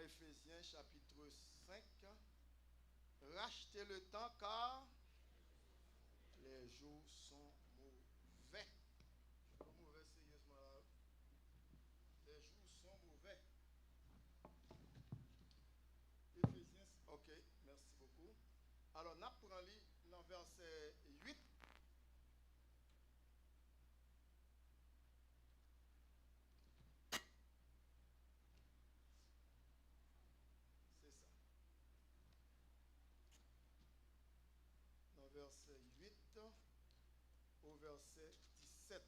Éphésiens chapitre 5. Rachetez le temps car les jours sont mauvais. Pas mauvais sérieusement là. Les jours sont mauvais. Éphésiens, ok, merci beaucoup. Alors, nous prenons dans verset 8. C'est ça. Dans verset 8 au verset 17.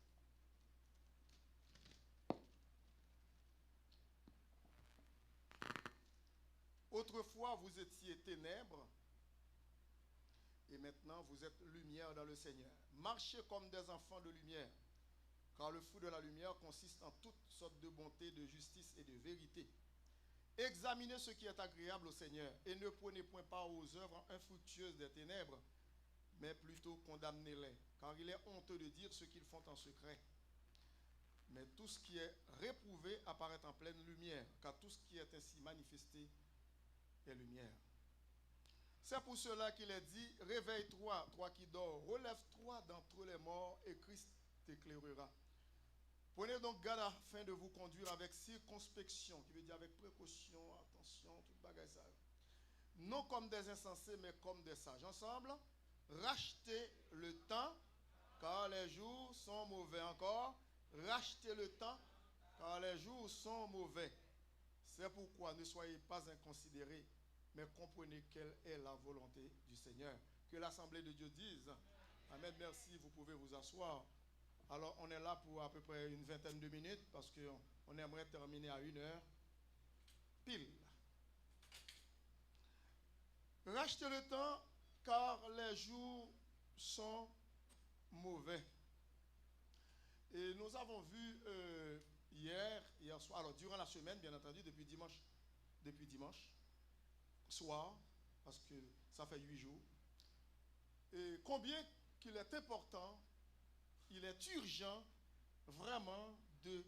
Autrefois, vous étiez ténèbres, et maintenant vous êtes lumière dans le Seigneur. Marchez comme des enfants de lumière, car le fruit de la lumière consiste en toutes sortes de bonté, de justice et de vérité. Examinez ce qui est agréable au Seigneur, et ne prenez point part aux œuvres infructueuses des ténèbres, mais plutôt condamnez-les, car il est honteux de dire ce qu'ils font en secret. Mais tout ce qui est réprouvé apparaît en pleine lumière, car tout ce qui est ainsi manifesté est lumière. C'est pour cela qu'il est dit, réveille-toi, toi qui dors, relève-toi d'entre les morts et Christ t'éclairera. Prenez donc garde afin de vous conduire avec circonspection, qui veut dire avec précaution, attention, toute bagaille ça. Non comme des insensés, mais comme des sages. Ensemble, rachetez le temps, car les jours sont mauvais. Encore, rachetez le temps, car les jours sont mauvais. C'est pourquoi ne soyez pas inconsidérés, mais comprenez quelle est la volonté du Seigneur. Que l'Assemblée de Dieu dise, Amen, merci, vous pouvez vous asseoir. Alors, on est là pour à peu près une vingtaine de minutes, parce qu'on aimerait terminer à 1h pile. Rachetez le temps, car les jours sont mauvais. Et nous avons vu hier soir, alors durant la semaine, bien entendu, depuis dimanche soir, parce que ça fait 8 jours, et combien qu'il est important, il est urgent vraiment de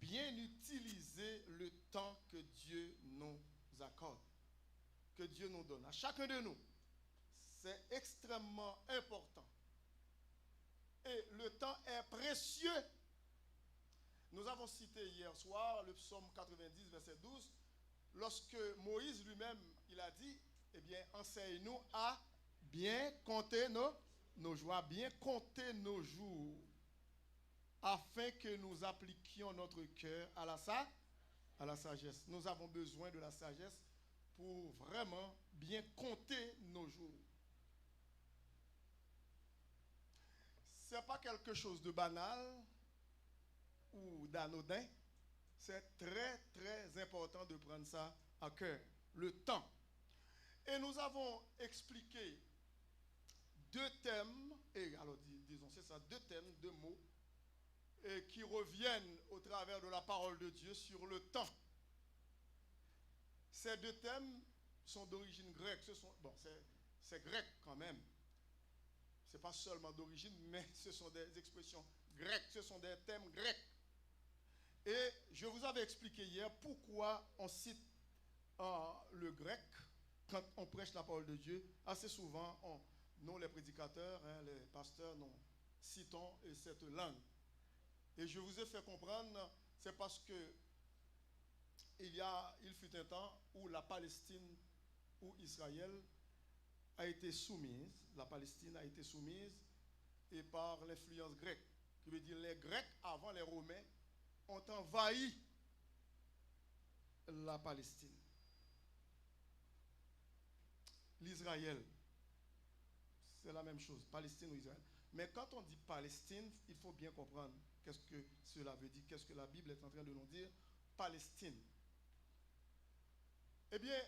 bien utiliser le temps que Dieu nous accorde, que Dieu nous donne, à chacun de nous. C'est extrêmement important. Et le temps est précieux. Nous avons cité hier soir le psaume 90, verset 12, lorsque Moïse lui-même, il a dit, eh bien, enseigne-nous à bien compter nos jours, à bien compter nos jours, afin que nous appliquions notre cœur à la sagesse. Nous avons besoin de la sagesse pour vraiment bien compter nos jours. Ce n'est pas quelque chose de banal ou d'anodin. C'est très, très important de prendre ça à cœur. Le temps. Et nous avons expliqué 2 thèmes, et alors disons, c'est ça, 2 thèmes, 2 mots, et qui reviennent au travers de la parole de Dieu sur le temps. Ces 2 thèmes sont d'origine grecque. C'est grec quand même. Ce n'est pas seulement d'origine, mais ce sont des expressions grecques, ce sont des thèmes grecs. Et je vous avais expliqué hier pourquoi on cite le grec quand on prêche la parole de Dieu. Assez souvent, nous les prédicateurs, les pasteurs, nous citons cette langue. Et je vous ai fait comprendre, c'est parce que il fut un temps où la Palestine, où Israël a été soumise, la Palestine a été soumise et par l'influence grecque. Qui veut dire les Grecs, avant les Romains, ont envahi la Palestine. L'Israël, c'est la même chose, Palestine ou Israël. Mais quand on dit Palestine, il faut bien comprendre qu'est-ce que cela veut dire, qu'est-ce que la Bible est en train de nous dire, Palestine. Eh bien,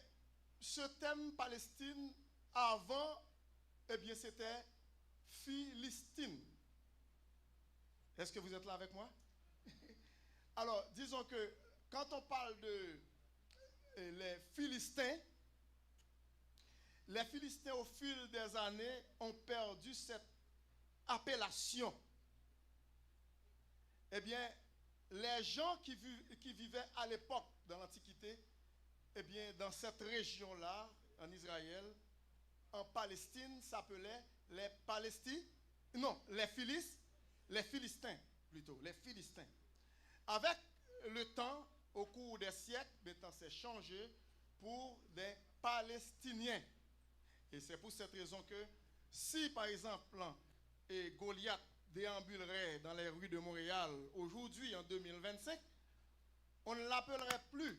ce thème Palestine, avant, eh bien, c'était Philistine. Est-ce que vous êtes là avec moi? Alors, disons que quand on parle de les Philistins au fil des années ont perdu cette appellation. Eh bien, les gens qui vivaient à l'époque, dans l'Antiquité, eh bien, dans cette région-là, en Israël, en Palestine, s'appelait les Palestiniens, non, les Philistins, plutôt, les Philistins. Avec le temps, au cours des siècles, maintenant c'est changé pour des Palestiniens. Et c'est pour cette raison que si, par exemple, Goliath déambulerait dans les rues de Montréal aujourd'hui, en 2025, on ne l'appellerait plus,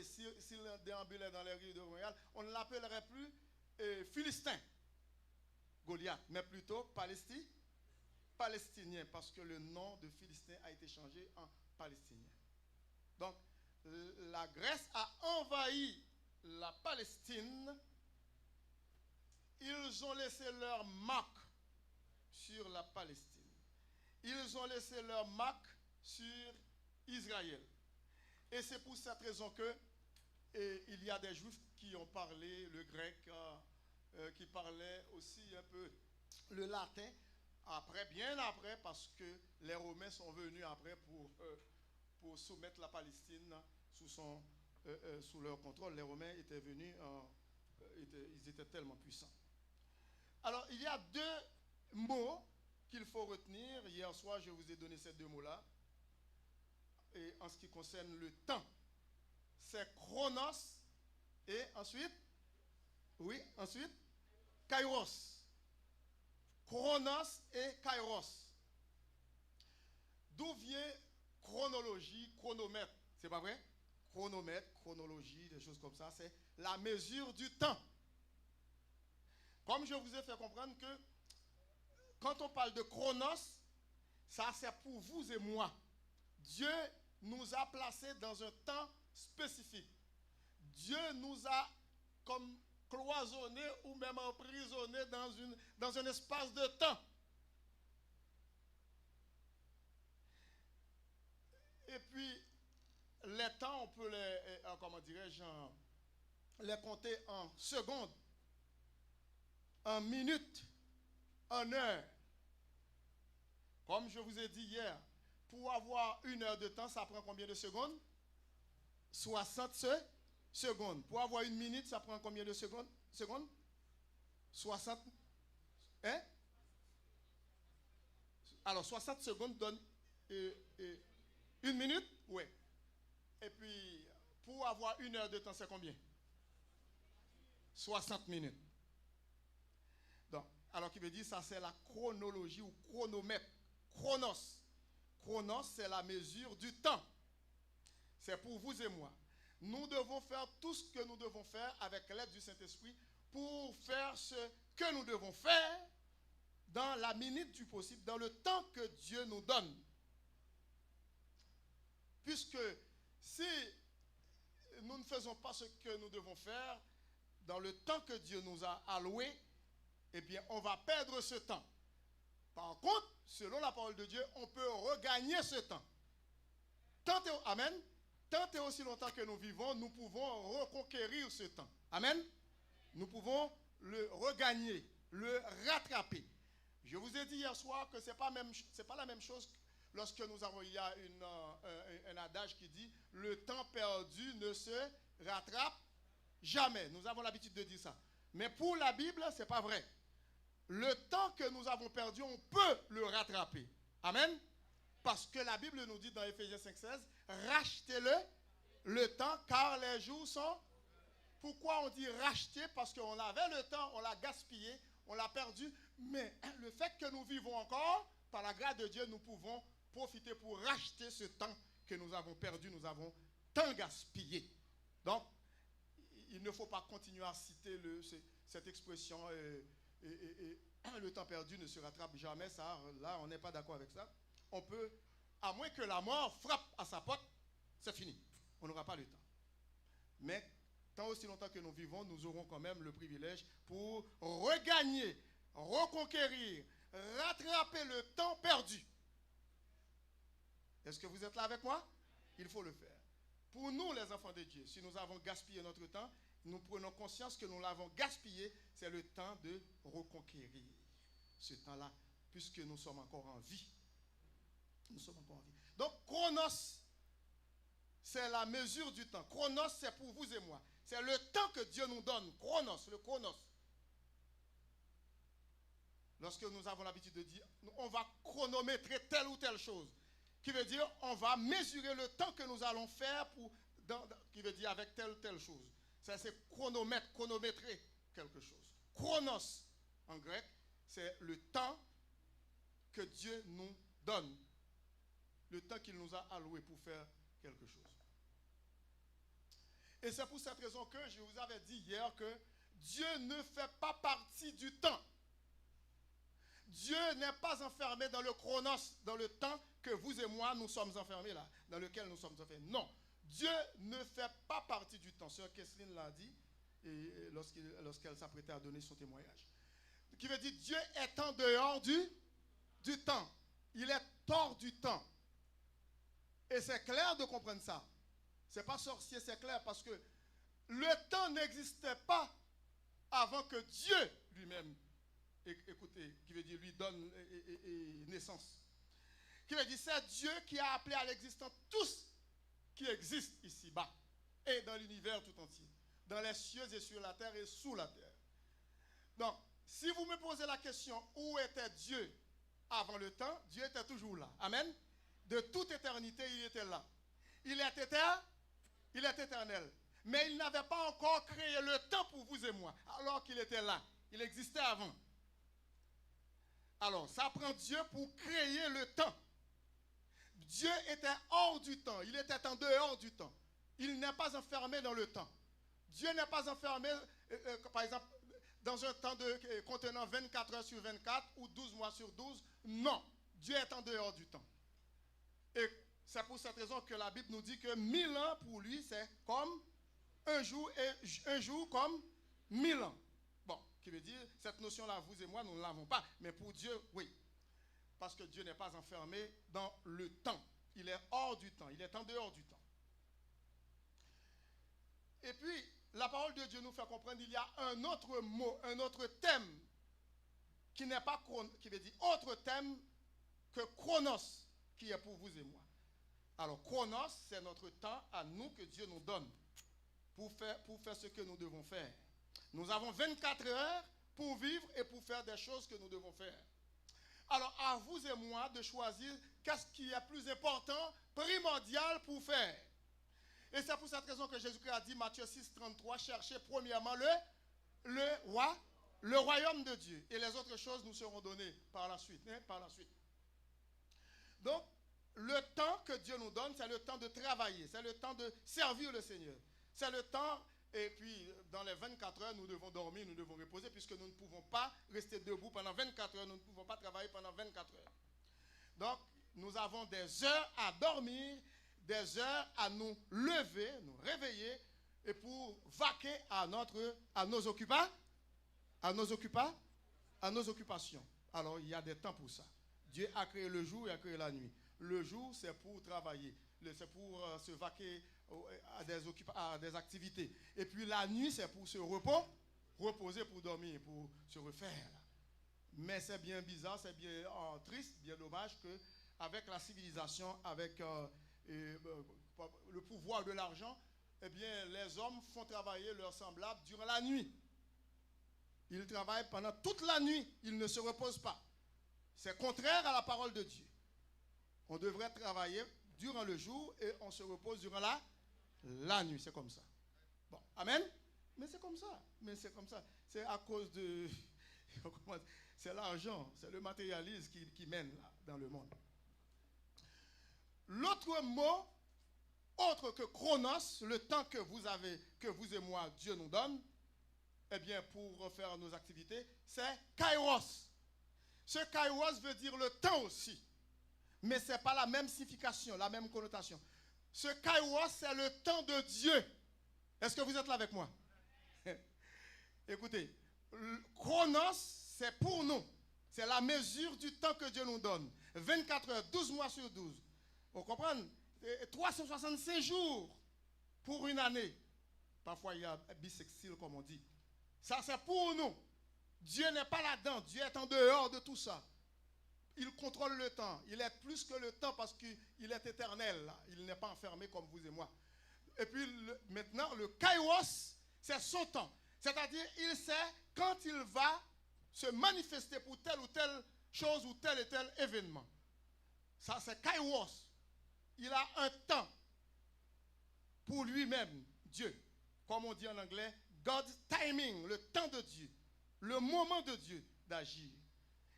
s'il déambulait dans les rues de Montréal, on ne l'appellerait plus Philistin, Goliath, mais plutôt Palestinien, parce que le nom de Philistin a été changé en Palestinien. Donc, la Grèce a envahi la Palestine. Ils ont laissé leur marque sur la Palestine. Ils ont laissé leur marque sur Israël. Et c'est pour cette raison que il y a des Juifs qui ont parlé le grec, qui parlaient aussi un peu le latin, après, bien après, parce que les Romains sont venus après pour soumettre la Palestine sous leur contrôle. Les Romains étaient venus, ils étaient tellement puissants. Alors, il y a deux mots qu'il faut retenir. Hier soir, je vous ai donné ces deux mots-là. Et en ce qui concerne le temps, c'est chronos et ensuite, kairos. Chronos et kairos. D'où vient chronologie, chronomètre? C'est pas vrai? Chronomètre, chronologie, des choses comme ça, c'est la mesure du temps. Comme je vous ai fait comprendre que quand on parle de chronos, ça c'est pour vous et moi. Dieu nous a placés dans un temps spécifique. Dieu nous a comme cloisonnés ou même emprisonnés dans un espace de temps. Et puis, les temps, on peut les compter en secondes, en minutes, en heures. Comme je vous ai dit hier, pour avoir 1 heure de temps, ça prend combien de secondes? 60 secondes. Pour avoir 1 minute, ça prend combien de secondes? 60. Hein? Alors, 60 secondes donne 1 minute? Oui. Et puis, pour avoir 1 heure de temps, c'est combien? 60 minutes. Donc, alors qu'il veut dire, ça c'est la chronologie ou chronomètre. Chronos. Chronos, c'est la mesure du temps. C'est pour vous et moi. Nous devons faire tout ce que nous devons faire avec l'aide du Saint-Esprit pour faire ce que nous devons faire dans la minute du possible, dans le temps que Dieu nous donne. Puisque si nous ne faisons pas ce que nous devons faire dans le temps que Dieu nous a alloué, eh bien, on va perdre ce temps. Par contre, selon la parole de Dieu, on peut regagner ce temps. Amen. Tant et aussi longtemps que nous vivons, nous pouvons reconquérir ce temps. Amen. Nous pouvons le regagner, le rattraper. Je vous ai dit hier soir que ce n'est pas la même chose lorsque nous avons, il y a un adage qui dit « Le temps perdu ne se rattrape jamais ». Nous avons l'habitude de dire ça. Mais pour la Bible, ce n'est pas vrai. Le temps que nous avons perdu, on peut le rattraper. Amen. Parce que la Bible nous dit dans Éphésiens 5,16, rachetez-le le temps car les jours sont... Pourquoi on dit racheter? Parce qu'on avait le temps, on l'a gaspillé, on l'a perdu. Mais le fait que nous vivons encore, par la grâce de Dieu, nous pouvons profiter pour racheter ce temps que nous avons perdu, nous avons tant gaspillé. Donc, il ne faut pas continuer à citer cette expression le temps perdu ne se rattrape jamais. Ça, là, on n'est pas d'accord avec ça. On peut, à moins que la mort frappe à sa porte, c'est fini. On n'aura pas le temps. Mais tant aussi longtemps que nous vivons, nous aurons quand même le privilège pour regagner, reconquérir, rattraper le temps perdu. Est-ce que vous êtes là avec moi? Il faut le faire. Pour nous, les enfants de Dieu, si nous avons gaspillé notre temps, nous prenons conscience que nous l'avons gaspillé, c'est le temps de reconquérir ce temps-là, puisque nous sommes encore en vie. Nous sommes encore en vie. Donc, chronos, c'est la mesure du temps. Chronos, c'est pour vous et moi. C'est le temps que Dieu nous donne. Chronos, le chronos. Lorsque nous avons l'habitude de dire, on va chronométrer telle ou telle chose, qui veut dire, on va mesurer le temps que nous allons faire qui veut dire avec telle ou telle chose. Ça, c'est chronométrer quelque chose. Chronos, en grec, c'est le temps que Dieu nous donne. Le temps qu'il nous a alloué pour faire quelque chose. Et c'est pour cette raison que je vous avais dit hier que Dieu ne fait pas partie du temps. Dieu n'est pas enfermé dans le chronos, dans le temps que vous et moi nous sommes enfermés là, dans lequel nous sommes enfermés. Non, Dieu ne fait pas partie du temps. Sœur Kesseline l'a dit lorsqu'elle s'apprêtait à donner son témoignage. Qui veut dire Dieu est en dehors du temps. Il est hors du temps. Et c'est clair de comprendre ça. C'est pas sorcier, c'est clair parce que le temps n'existait pas avant que Dieu lui-même, écoutez, qui veut dire lui donne naissance. Qui veut dire c'est Dieu qui a appelé à l'existence tout ce qui existe ici-bas et dans l'univers tout entier, dans les cieux et sur la terre et sous la terre. Donc, si vous me posez la question où était Dieu avant le temps, Dieu était toujours là. Amen. De toute éternité, il était là. Il est éternel. Mais il n'avait pas encore créé le temps pour vous et moi, alors qu'il était là. Il existait avant. Alors, ça prend Dieu pour créer le temps. Dieu était hors du temps. Il était en dehors du temps. Il n'est pas enfermé dans le temps. Dieu n'est pas enfermé, par exemple, dans un temps contenant 24 heures sur 24 ou 12 mois sur 12. Non, Dieu est en dehors du temps. Et c'est pour cette raison que la Bible nous dit que 1000 ans pour lui, c'est comme un jour et un jour comme 1000 ans. Bon, qui veut dire, cette notion-là, vous et moi, nous ne l'avons pas. Mais pour Dieu, oui. Parce que Dieu n'est pas enfermé dans le temps. Il est hors du temps. Il est en dehors du temps. Et puis, la parole de Dieu nous fait comprendre qu'il y a un autre mot, un autre thème, qui n'est pas, qui veut dire autre thème que chronos, qui est pour vous et moi. Alors, chronos, c'est notre temps à nous que Dieu nous donne pour faire ce que nous devons faire. Nous avons 24 heures pour vivre et pour faire des choses que nous devons faire. Alors, à vous et moi de choisir qu'est-ce qui est plus important, primordial pour faire. Et c'est pour cette raison que Jésus-Christ a dit, Matthieu 6, 33, cherchez premièrement le royaume de Dieu. Et les autres choses nous seront données par la suite. Donc, le temps que Dieu nous donne, c'est le temps de travailler, c'est le temps de servir le Seigneur. C'est le temps, et puis dans les 24 heures, nous devons dormir, nous devons reposer, puisque nous ne pouvons pas rester debout pendant 24 heures, nous ne pouvons pas travailler pendant 24 heures. Donc, nous avons des heures à dormir, des heures à nous lever, nous réveiller, et pour vaquer à nos occupations. Alors, il y a des temps pour ça. Dieu a créé le jour et a créé la nuit. Le jour, c'est pour travailler, c'est pour se vaquer à des activités. Et puis la nuit, c'est pour se reposer, pour dormir, pour se refaire. Mais c'est bien bizarre, c'est bien triste, bien dommage qu'avec la civilisation, avec le pouvoir de l'argent, eh bien, les hommes font travailler leurs semblables durant la nuit. Ils travaillent pendant toute la nuit, ils ne se reposent pas. C'est contraire à la parole de Dieu. On devrait travailler durant le jour et on se repose durant la nuit. C'est comme ça. Bon, amen. Mais c'est comme ça. C'est à cause de... c'est l'argent, c'est le matérialisme qui mène là, dans le monde. L'autre mot, autre que chronos, le temps que vous et moi, Dieu nous donne, eh bien, pour faire nos activités, c'est kairos. Ce kairos veut dire le temps aussi. Mais ce n'est pas la même signification, la même connotation. Ce kairos, c'est le temps de Dieu. Est-ce que vous êtes là avec moi? Écoutez, chronos, c'est pour nous. C'est la mesure du temps que Dieu nous donne. 24 heures, 12 mois sur 12. Vous comprenez? 365 jours pour une année. Parfois, il y a bisextile, comme on dit. Ça, c'est pour nous. Dieu n'est pas là-dedans. Dieu est en dehors de tout ça. il contrôle le temps. Il est plus que le temps parce qu'il est éternel. Là. Il n'est pas enfermé comme vous et moi. Et puis maintenant, le kairos, c'est son temps. C'est-à-dire, il sait quand il va se manifester pour telle ou telle chose ou tel et tel événement. Ça, c'est kairos. Il a un temps pour lui-même, Dieu. Comme on dit en anglais, God's timing, le temps de Dieu, le moment de Dieu d'agir.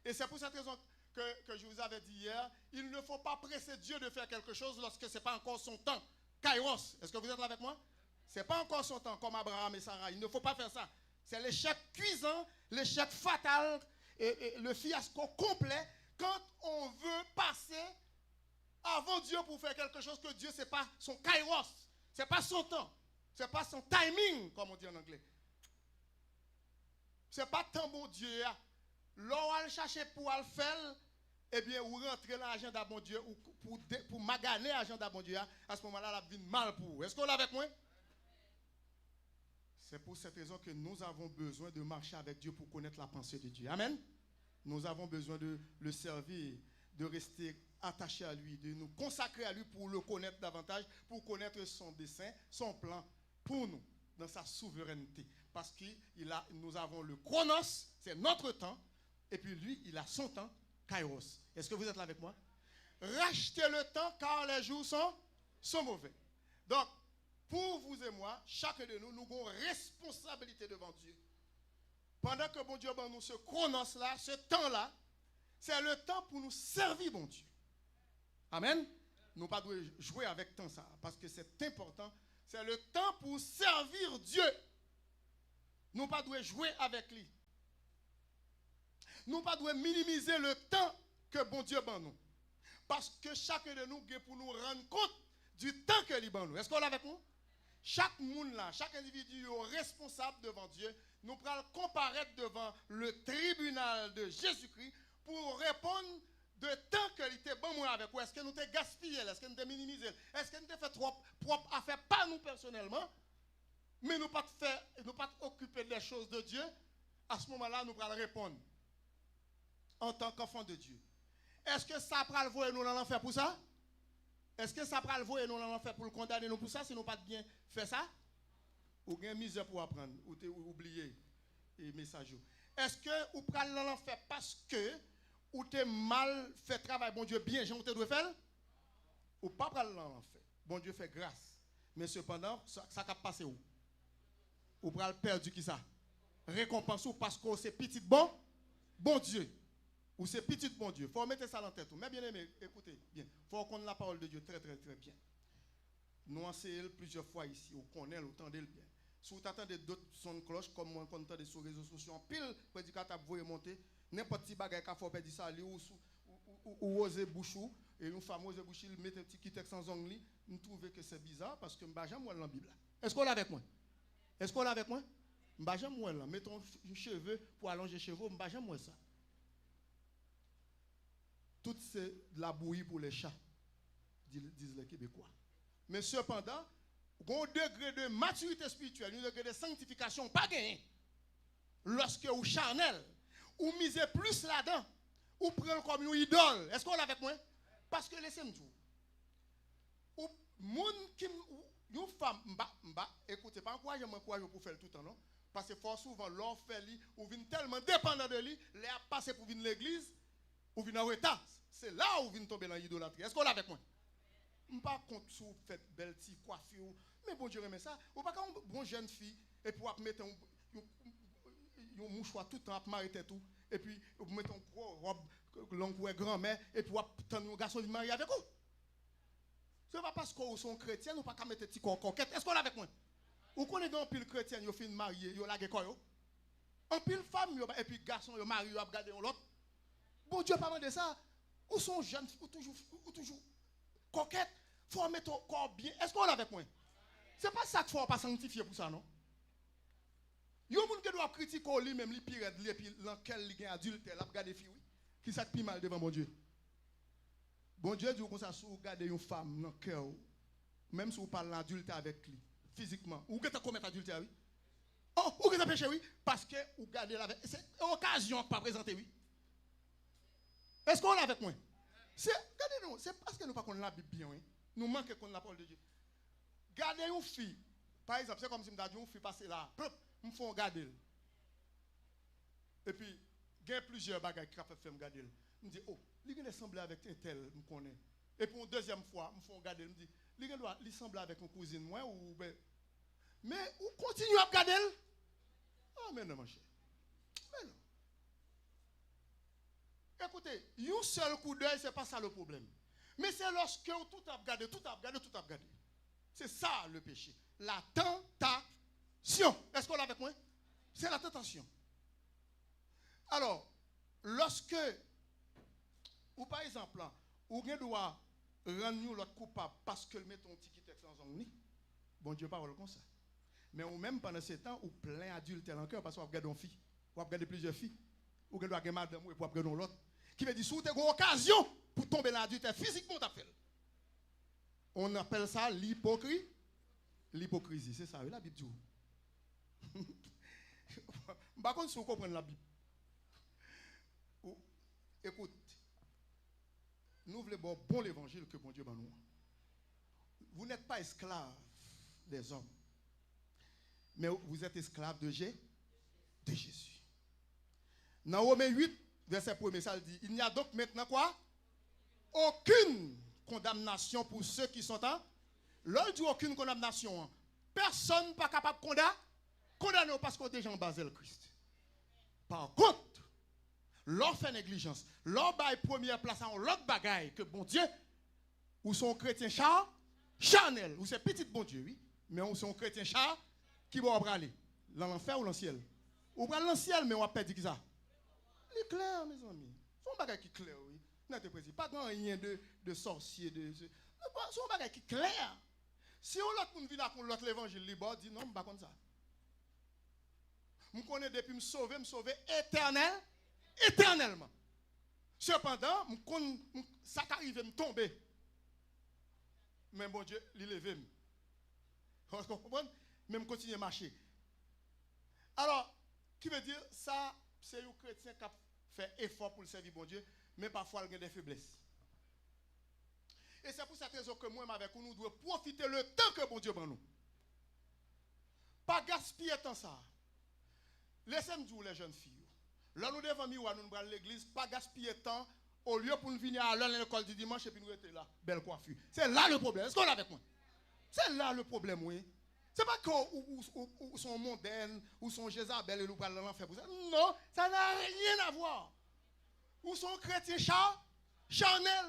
Et c'est pour cette raison que je vous avais dit hier, il ne faut pas presser Dieu de faire quelque chose lorsque ce n'est pas encore son temps. Kairos, est-ce que vous êtes là avec moi? Ce n'est pas encore son temps, comme Abraham et Sarah. Il ne faut pas faire ça. C'est l'échec cuisant, l'échec fatal, et le fiasco complet quand on veut passer avant Dieu pour faire quelque chose que Dieu, ce n'est pas son kairos, ce n'est pas son temps, ce n'est pas son timing, comme on dit en anglais. Ce n'est pas tant bon Dieu. L'on va chercher pour le faire, eh bien, ou rentrer dans l'agenda bon Dieu, ou pour maganer l'agenda bon Dieu, à ce moment-là, la vie mal pour vous. Est-ce qu'on est avec moi? C'est pour cette raison que nous avons besoin de marcher avec Dieu pour connaître la pensée de Dieu. Amen. Nous avons besoin de le servir, de rester attachés à lui, de nous consacrer à lui pour le connaître davantage, pour connaître son dessein, son plan pour nous, dans sa souveraineté. Parce que nous avons le chronos, c'est notre temps, et puis lui, il a son temps, kairos. Est-ce que vous êtes là avec moi? Rachetez le temps car les jours sont mauvais. Donc, pour vous et moi, chacun de nous, nous avons responsabilité devant Dieu. Pendant que bon Dieu ben, nous ce chronos-là, ce temps-là, c'est le temps pour nous servir bon Dieu. Amen. Nous ne pas jouer avec temps ça, parce que c'est important. C'est le temps pour servir Dieu. Nous ne pas jouer avec lui. Nous ne pas minimiser le temps que bon Dieu ben nous. Parce que chacun de nous est pour nous rendre compte du temps que lui ben nous. Est-ce qu'on est avec nous? Chaque monde là, chaque individu est responsable devant Dieu. Nous pourrons comparaître devant le tribunal de Jésus-Christ pour répondre de temps que il était bon avec vous. Est-ce que nous t'ai gaspillé? Est-ce que nous t'ai minimisé? Est-ce que nous t'ai fait trop propre affaire, pas nous personnellement, mais nous pas occuper des choses de Dieu? À ce moment-là, nous pourrons répondre en tant qu'enfant de Dieu. Est-ce que ça pourra le voir et nous l'en faire pour ça? Est-ce que ça pourra le voir et nous l'en faire pour le condamner nous pour ça si nous pas bien fait ça? Ou bien misère pour apprendre, ou t'es oublié et message. Est-ce que vous pourrez l'en faire parce que ou t'es mal fait travail, bon Dieu, bien, j'en te dois faire? Ou pas l'en faire? Bon Dieu fait grâce. Mais cependant, ça va passer où? Ou pourrez perdu qui ça? Récompense ou parce que c'est petit bon Dieu. Ou c'est petit bon Dieu. Il faut mettre ça dans la tête. Mais bien aimé, écoutez, bien. Il faut qu'on ait la parole de Dieu très, très, très bien. Nous enseignons plusieurs fois ici, on connaît, on entend bien. Si vous attendez d'autres sons de cloche, comme moi, quand on entend sur les réseaux sociaux, en pile, prédicateur, vous remontez, n'importe qui bagaille qu'a fait perdre ça, ou oser bouchou, et une femme ose bouchou, il met un petit texte sans ongles, nous trouvons que c'est bizarre parce que je ne moi dans la Bible. Est-ce qu'on est avec moi? Est-ce qu'on est avec moi? Je ne moi là. Mettons un cheveu pour allonger les cheveux, je ne moi ça. Tout c'est de la bouillie pour les chats, disent les Québécois. Mais cependant, un degré de maturité spirituelle, un degré de sanctification, pas gagné. Lorsque vous charnel, ou misez plus là-dedans, ou prenez comme une idole. Est-ce qu'on est avec moi? Parce que laissez-moi dire. Ou moun qui une femme, écoutez, pas encourager pour faire tout le temps, non? Parce que fort souvent, l'on fait lui, ou vient tellement dépendant de lui, les a passé pour venir à l'église, ou venir en retard. C'est là où vient tomber dans l'idolâtrie. Est-ce qu'on est avec moi? Je ne pas contre si vous faites belle petite coiffure, mais bon Dieu remet ça. Ou pas quand une bonne jeune fille, et puis vous mettez un mouchoir tout le temps, m'arrêter tout, et puis vous mettez une gros robe, longue grand-mère, et puis vous attendez un garçon de marier avec vous. Ce n'est pas parce que vous êtes chrétien, ou pas qu'à mettre un petit corps coquette. Est-ce qu'on est avec moi? Ou qu'on est dans un pile chrétien, vous finissez marié, vous lagez quoi? Un pile femme, et puis garçon, vous marié, vous regardez l'autre. Bon Dieu, pas de ça. Ou sont jeunes, ou toujours coquette, il faut mettre ton corps bien. Est-ce qu'on est avec moi? Ce n'est pas ça qu'il ne faut pas sanctifier pour ça, non? Il y a des gens qui doivent critiquer lui-même, les pires, dans quel il y a adultère, la regarder filles, qui s'est plus mal devant mon Dieu. Bon Dieu dit qu'on ça, si vous regardez une femme dans le cœur, même si vous parlez d'adultère avec lui, physiquement, ou que tu commettre adultère, oui. Oh, ou que tu péché, oui, parce que vous regardez la. C'est une occasion de ne pas présenter, oui. Est-ce qu'on est avec moi? Regardez-nous, c'est parce que nous ne connaissons pas la Bible bien. Oui. Nous manquons qu'on la parole de Dieu. Gardez une fille. Par exemple, c'est comme si je me disais, une fille passer là. Je me fais regarder. Et puis, il y a plusieurs bagages qui peuvent faire me garder. Je me dis, oh, il semble avec un tel, je connais. Et puis, une deuxième fois, je me fais regarder. Je me dis, il semble avec une cousine, moi, ou. Mais, on continue à regarder. Ah, mais non, mon cher. Mais non. Écoutez, un seul coup d'œil, ce n'est pas ça le problème. Mais c'est lorsque tout a regardé, tout a regardé, tout a regardé. C'est ça le péché. La tentation. Est-ce qu'on l'a avec moi? C'est la tentation. Alors, lorsque, ou par exemple, ou bien doit rendre nous l'autre coupable parce que le met ton petit texte en zone, bon Dieu parle comme ça. Mais ou même pendant ce temps, ou plein adultère en cœur parce qu'on regarde une fille, ou regarde plusieurs filles, ou doit regarder madame et pour regarder l'autre. Qui veut dire, si vous avez une occasion pour tomber dans l'adultère physiquement, on appelle ça l'hypocrisie. L'hypocrisie, c'est ça, la Bible dit. Par contre, si vous comprenez la Bible, écoute, nous voulons bon l'évangile que bon Dieu nous. Vous n'êtes pas esclave des hommes, mais vous êtes esclave de Jésus. Dans Romains 8, verset 1, ça dit, il n'y a donc maintenant quoi? Aucune condamnation pour ceux qui sont en. L'on dit aucune condamnation. Personne n'est pas capable de condamner parce qu'on est déjà en bas de Christ. Par contre, l'on fait négligence, l'on baille première place à l'autre bagaille que bon Dieu, ou son chrétien charnel, ou c'est petit bon Dieu, oui, mais ou son chrétien qui va aller dans l'enfer ou dans le ciel. Ou dans le ciel, mais on va perdre qui ça? C'est clair, mes amis. Son bagaille qui est clair, oui. Pas grand rien de sorcier. Son bagaille qui est clair. Si on l'autre monde vient avec l'autre l'évangile, il dit non, je ne pas comme ça. Je connais depuis me sauver éternellement. Cependant, ça arrive à me tomber. Mais bon Dieu, il lève. Vous comprenez? Même continuer à marcher. Alors, qui veut dire ça, c'est un chrétien qui fait effort pour le servir bon Dieu, mais parfois il a des faiblesses. Et c'est pour cette raison que moi, avec nous devons profiter le temps que bon Dieu prend nous. Pas gaspiller tant ça. Laissez-moi dire les jeunes filles. Là, nous devons nous à l'église, pas gaspiller temps au lieu pour nous venir à l'école du dimanche et puis nous rester là. Belle coiffure. C'est là le problème. Est-ce qu'on est avec moi? C'est là le problème, oui. C'est pas qu'on sont mondaines, ou sont Jézabel et nous parlons de l'enfer pour ça. Non, ça n'a rien à voir. Ou sont chrétiens charnel,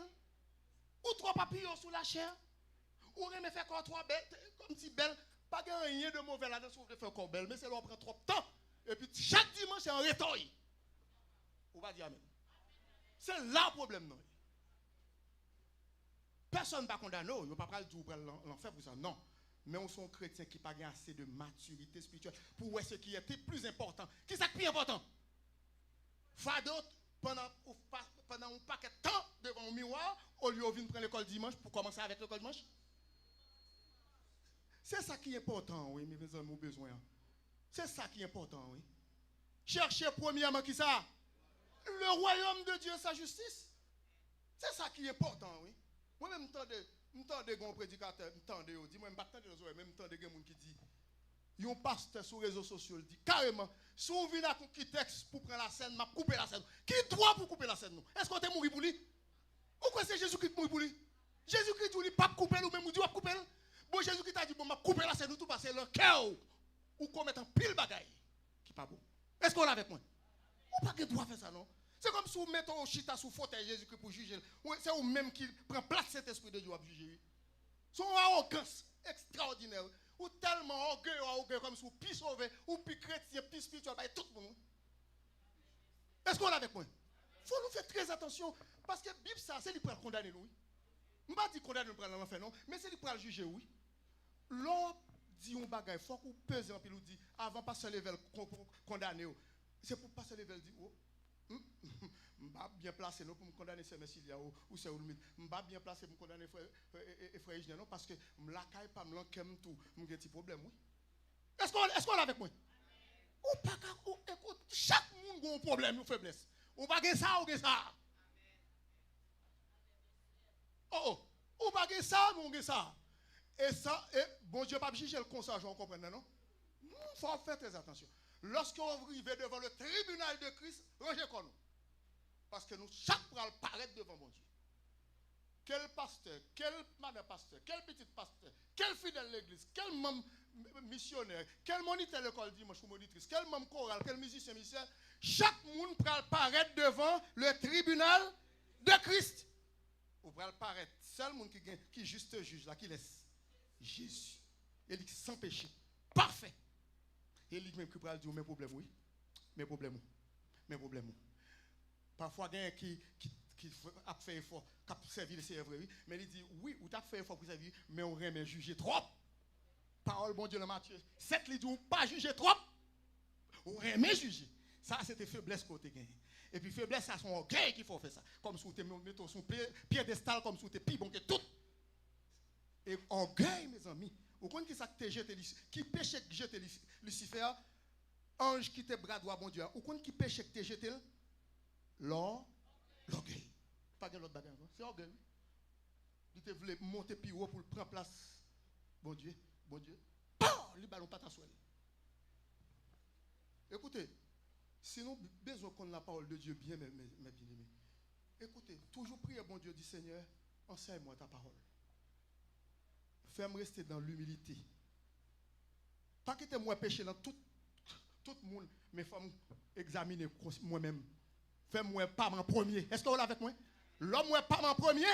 ou trois papillons sous la chair, ou rien faire comme trois belles, comme si belle, pas rien de mauvais là-dedans, si vous voulez faire comme belle, mais c'est là on prend trop de temps. Et puis chaque dimanche, c'est un rétoil. On va dire amen. C'est là le problème, non. Personne ne va condamner, on ne va pas dire l'enfer pour ça, non. Mais on sont chrétiens qui n'ont pas assez de maturité spirituelle pour voir ce qui était plus important. Qui est ce qui est important? Faire d'autres pendant un paquet de temps devant un miroir, au lieu de venir prendre l'école dimanche pour commencer avec l'école dimanche. C'est ça qui est important, oui, mes amis, besoin. C'est ça qui est important, oui. Cherchez premièrement qui ça? Le royaume de Dieu, sa justice. C'est ça qui est important, oui. Moi-même, je m'entends un prédicateur, dis-moi, je m'entends des oreilles, même temps de gens qui dit, il y a un pasteur sur les réseaux sociaux, il dit carrément, si on vient à un texte pour prendre la scène, m'a couper la scène. Qui doit pour couper la scène? Est-ce qu'on est mort pour lui? Pourquoi c'est Jésus-Christ qui mort pour lui? Jésus-Christ dit, pas couper ou même, dit, pas couper. Bon, Jésus-Christ a dit, bon, m'a couper la scène, tout passer le cœur, ou commettre un pile bagaille, qui pas bon. Est-ce qu'on est avec moi? Ou pas que doit faire ça, non? C'est comme si vous mettez un chita sous fauteuil Jésus-Christ pour juger. C'est vous-même qui prend place cet esprit de Dieu à juger. Son arrogance extraordinaire. Ou tellement orgueilleux comme si vous puis sauver, ou puis chrétien, puis spirituel, tout le monde. Est-ce qu'on est avec moi? Il faut nous faire très attention. Parce que la Bible, ça, c'est lui pour condamner nous. Je ne vais pas dire condamner nous pour l'enfer, non. Mais c'est lui pour juger, oui. L'on dit un bagage, il faut qu'on pèse un peu, nous dit, avant de passer level condamner. C'est pour passer level dire, oh. Je ne vais pas bien placer pour me condamner ces messieurs ou c'est limite. Je ne vais pas bien placer pour me condamner frère Igné non parce que je ne vais pas me lancer tout. Je un petit problème, oui. Est-ce qu'on est avec moi? Ou pas, écoute, chaque monde a un problème, une faiblesse. On va gagner ça ou gagner ça. Oh, ou pas que ça, mon gars ça. Et ça, et bon Dieu, pas juger le constat, on comprend, non? Il faut faire très attention. Lorsqu'on arrive devant le tribunal de Christ, rangez comme nous. Parce que nous, chaque fois, paraître devant mon Dieu. Quel pasteur, quel madame pasteur, quel petit pasteur, quel fidèle de l'église, quel membre missionnaire, quel moniteur de l'école dimanche ou monitrice, quel membre choral, quel musicien, chaque monde peut paraître devant le tribunal de Christ. Ou peut paraître, seul monde qui est juste juge là, qui laisse Jésus. Il dit sans péché, parfait. Et il dit même qui peut dire mes problèmes, oui, mes problèmes. Parfois, il y a qui a fait effort, qui a servi le Seigneur, oui, mais il dit oui, ou tu as fait effort pour servir, mais on remet juger trop. Parole bon Dieu, le Matthieu 7, il dit ou pas juger trop, on remet juger. Ça, c'était faiblesse côté gagné. Et puis, faiblesse, c'est son orgueil qu'il faut faire ça. Comme si tu mets son piédestal, comme si tu es plus bon que tout. Et orgueil, mes amis. Vous comprenez qui ça que jeté, qui péché que jeté Lucifer, ange qui te bras droit, bon Dieu. Vous comprenez qui péché que te jeté l'orgueil. Pas de l'autre bagarre, c'est orgueil. Il te voulait monter plus haut pour prendre place. Bon Dieu. Les ballons pas t'asseoir. Écoutez, si nous avons besoin qu'on ait la parole de Dieu bien, mes bien-aimés, écoutez, toujours prier, bon Dieu, du Seigneur, enseigne-moi ta parole. Fais-moi rester dans l'humilité. Pas que moi péché dans tout le monde, mais fais-moi examiner moi-même. Fais-moi pas en premier. Est-ce que vous l'avez avec moi? L'homme, moi, pas en premier.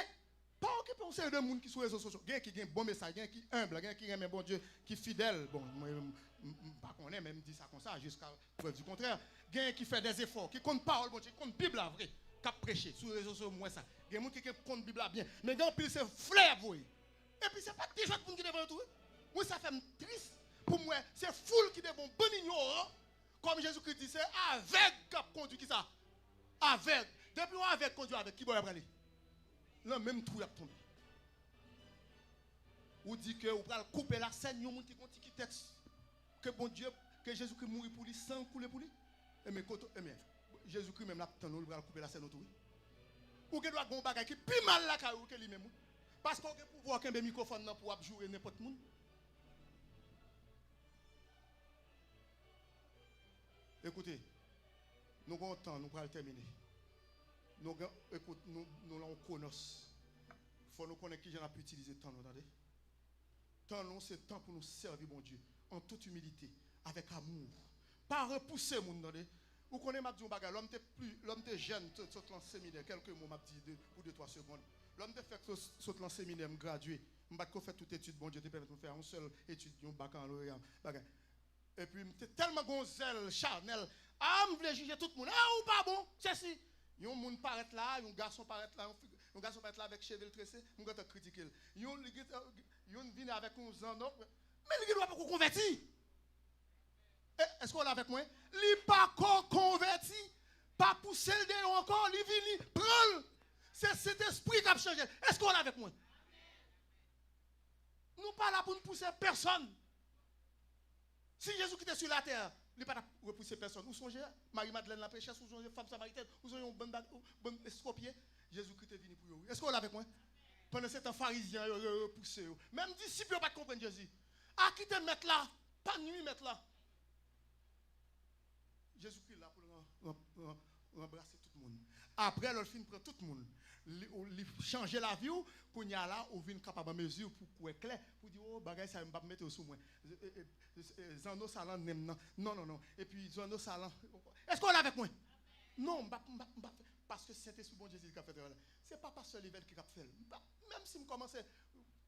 Pas occuper un série de monde qui sont réseaux sociaux. Il y a qui a un bon message, il y a qui est humble, il y a qui aime bon Dieu, qui est fidèle. Bon, moi, pas qu'on ait même dit ça comme ça, jusqu'à preuve du contraire. Il y a qui fait des efforts, qui compte parole, bon Dieu, qui compte Bible la vraie, qui a prêché sur les réseaux sociaux, moi ça. Il y a des gens qui compte Bible la bien. Mais quand il c'est flair, vous. Et puis c'est pas des gens qui devant tout. Moi, ça fait triste. Pour moi, c'est foule qui devant bon ignorant. Comme Jésus-Christ dit, c'est avec qui conduit qui ça? Avec. Depuis on avec conduit avec qui va aller? Là, même tout a tombé. Ou dit que vous allez couper la scène, il y a des gens qui texte. Que bon Dieu, que Jésus-Christ mourit pour lui, sans couler pour lui. Mais Jésus-Christ même là, nous allons couper la scène autour. Ou que doit avoir un bagage qui est plus mal là que lui-même. Parce qu'on peut pouvoir qu'un microphone pour jouer n'importe qui. Écoutez, nous avons temps, nous allons terminer. Nous avons chronos. Il faut nous connaître qui j'en a pu utiliser le temps, nous attendez. Temps, nous, c'est temps pour nous servir, mon Dieu, en toute humilité, avec amour. Pas repousser, mon Dieu. Vous connaissez, m'a dit, l'homme est jeune, saute dans le séminaire, quelques mots, m'a dit, pour 2-3 secondes. L'homme est fait saute dans le séminaire, me gradué. Je vais faire toute étude, bon Dieu, te permet de faire une seule étude, un baccalauréat. Et puis, je suis tellement gonzèle, charnel. Ah, je voulais juger tout le monde. Ah, ou pas bon, c'est si. Il y a un monde paraît là, un garçon paraît là, un garçon paraît là avec cheveux tressés, on va te critiquer. Il y a un vient avec un zano, mais il doit pas convertir. Est-ce qu'on est avec moi? Il n'est pas converti, pas pousser le déon encore, il vient, prend. C'est cet esprit qui a changé. Est-ce qu'on est avec moi? Nous ne pas là pour ne pousser personne. Si Jésus qui était sur la terre, il n'est pas repousser personne. Où songez Marie-Madeleine la prêchesse, où songez femme samaritaine, où songez un bon escopier. Jésus-Christ est venu pour vous. Est-ce qu'on est avec moi? Pendant ce temps, pharisiens repoussé. Même disciples ne pas comprendre Jésus. À qui te mettre là? Pas nuit mettre là. Jésus-Christ là pour embrasser tout le monde. Après, le film prend tout le monde. Il changer la vie pour y aller là, ou vient capable de mesure pour être clair, pour dire oh bagay ça me pas mettre sous moi. Zano salan non. Et puis Zano salan. Est-ce qu'on est avec moi? Non, parce que Saint-Esprit bon Jésus qui a fait ça. C'est pas pasteur Livel qui a fait. Même si je commence à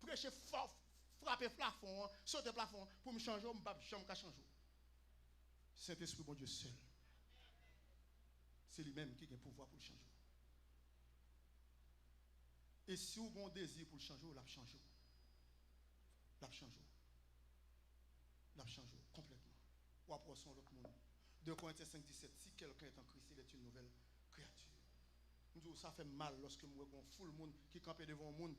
prêcher fort, frapper plafond, sauter plafond pour me changer, je ne vais pas changer. Saint-Esprit bon Dieu seul. C'est lui-même qui a le pouvoir pour le changer. Et si vous avez un désir pour le changer, vous l'avez changé. L'avez changé. L'avez changé complètement. Ou après son l'autre monde. 2 Corinthiens 5, 17. Si quelqu'un est en Christ, il est une nouvelle créature. Nous disons, ça fait mal lorsque nous avons full monde qui campe devant un monde,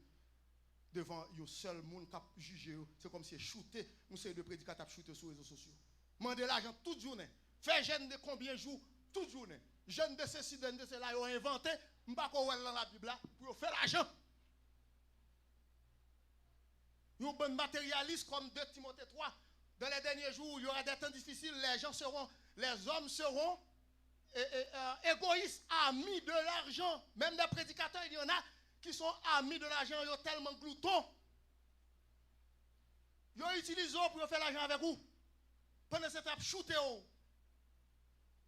devant un seul monde qui a jugé. C'est comme si shooté. Nous sommes de prédicateurs qui shooté sur les réseaux sociaux. Mandez l'argent toute journée. Fait jeûne de combien de jours? Toute journée. Jeûne de ceci, de cela, ils ont inventé. Je ne sais pas quoi dans la Bible pour faire l'argent. Un bon matérialiste comme 2 Timothée 3. Dans les derniers jours, il y aura des temps difficiles, les hommes seront égoïstes, amis de l'argent. Même des prédicateurs, il y en a qui sont amis de l'argent, ils sont tellement gloutons. Ils utilisent pour faire l'argent avec vous. Pendant cette étape, shooter vous.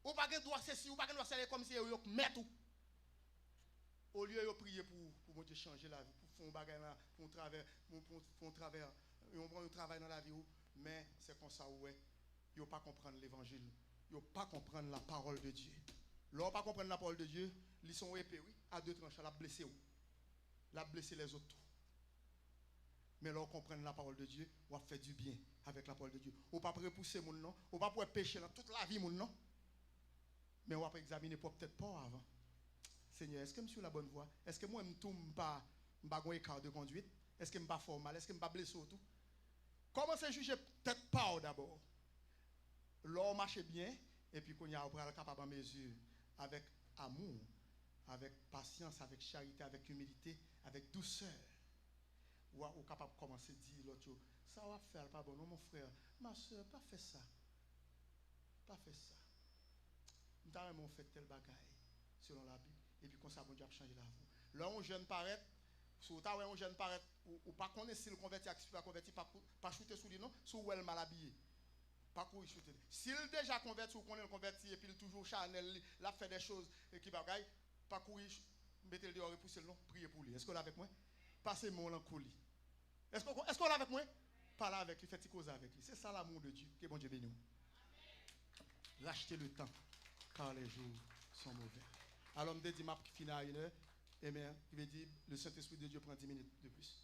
Ou pas de droit ceci, ou pas de droit cela, comme si vous mettez tout. Au lieu de prier pour Dieu changer la vie, pour faire un bagage là, pour un travail dans la vie, mais c'est comme ça, ouais. Ils ne pas comprendre l'évangile. Ils ne pas comprendre la parole de Dieu. Ils pas comprendre la parole de Dieu, ils sont épais, oui, à 2 tranches, la blesser. La blesser les autres. Mais là, on comprend la parole de Dieu, on fait du bien avec la parole de Dieu. On ne pas repousser mon nom, on ne pas pécher dans toute la vie mon nom. Mais on va examiner pour peut-être pas avant. Seigneur, est-ce que je suis sur la bonne voie? Est-ce que moi, je ne suis pas un écart de conduite? Est-ce que je ne suis pas formal? Est-ce que je ne suis pas blessé tout? Comment c'est juger peut-être pas d'abord? L'homme marche bien, et puis qu'on y a capable de mesure avec amour, avec patience, avec charité, avec humilité, avec douceur. Ou capable de commencer à dire l'autre, ça va faire pas bon, non mon frère, ma soeur, pas fait ça. Pas fait ça. Nous avons fait tel bagaille selon la Bible. Et puis, comme ça, bon Dieu a changé la vie. Là, un jeune paraît, si un jeune paraît, ou pas connaître s'il convertit, s'il pas converti, pas shooter sous lui, non, sous où elle mal habillé. Pas courir shooter. S'il déjà converti, ou qu'on est converti, et puis il toujours Chanel, il a fait des choses qui bagaille, pas courir, mettez le dehors, repousser le nom, priez pour lui. Est-ce qu'on est avec moi? Passez mon en colis. Est-ce qu'on est avec moi? Parlez avec lui, faites cause avec lui. C'est ça l'amour de Dieu. Que bon Dieu bénisse. Rachetez le temps, car les jours sont mauvais. Alors, je me dis, m'a fini à 1 heure. Et bien, il veut dire, le Saint-Esprit de Dieu prend 10 minutes de plus.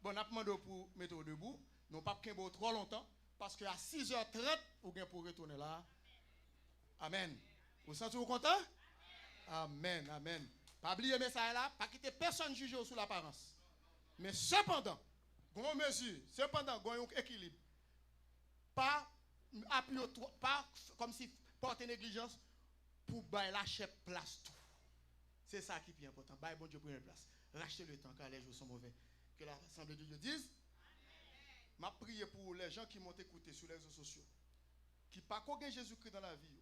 Bon, on a demandé pour mettre debout. Non pas qu'il y trop longtemps. Parce qu'à 6h30, vous avez pour retourner là. Amen. Vous sentez-vous content? Amen, amen. Pas oublier ça là, pas quitter personne juger sous l'apparence. Mais cependant, grand mesure, cependant, un équilibre. Pas comme si porter négligence pour lâcher place tout. C'est ça qui est important. Bye, bon Dieu, première place. Rachetez le temps car les jours sont mauvais. Que l'Assemblée de Dieu dise. Ma prière pour les gens qui m'ont écouté sur les réseaux sociaux. Qui pas qu'aucun Jésus-Christ dans la vie.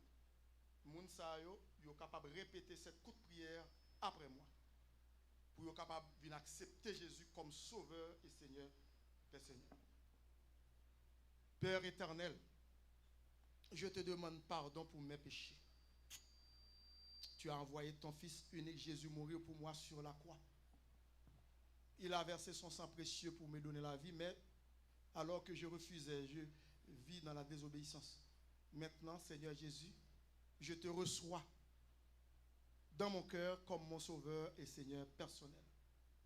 Moun sa yo capable de répéter cette courte prière après moi. Pour être capable d'accepter Jésus comme sauveur et Seigneur des Seigneurs. Père éternel, je te demande pardon pour mes péchés. Tu as envoyé ton Fils unique Jésus mourir pour moi sur la croix. Il a versé son sang précieux pour me donner la vie, mais alors que je refusais, je vis dans la désobéissance. Maintenant, Seigneur Jésus, je te reçois dans mon cœur comme mon sauveur et Seigneur personnel.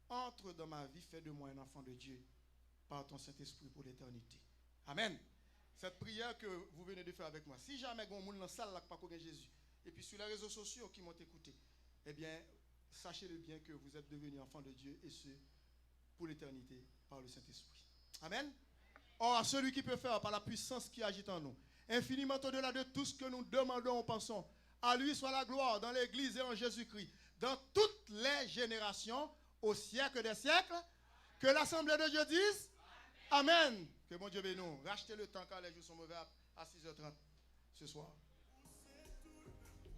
Entre dans ma vie, fais de moi un enfant de Dieu par ton Saint-Esprit pour l'éternité. Amen. Cette prière que vous venez de faire avec moi, si jamais il y a un monde dans la salle qui n'a pas connu Jésus, et puis sur les réseaux sociaux qui m'ont écouté, eh bien, sachez-le bien que vous êtes devenus enfants de Dieu et ce, pour l'éternité, par le Saint-Esprit. Amen. Or, celui qui peut faire par la puissance qui agit en nous, infiniment au-delà de tout ce que nous demandons ou pensons, à lui soit la gloire dans l'Église et en Jésus-Christ, dans toutes les générations, au siècle des siècles. Que l'Assemblée de Dieu dise Amen. Amen. Que bon Dieu bénisse. Rachetez le temps car les jours sont mauvais à 6h30 ce soir.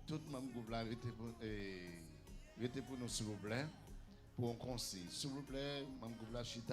Tout le monde arrêtez pour nous, s'il vous plaît, pour un conseil. S'il vous plaît, Mme Chita.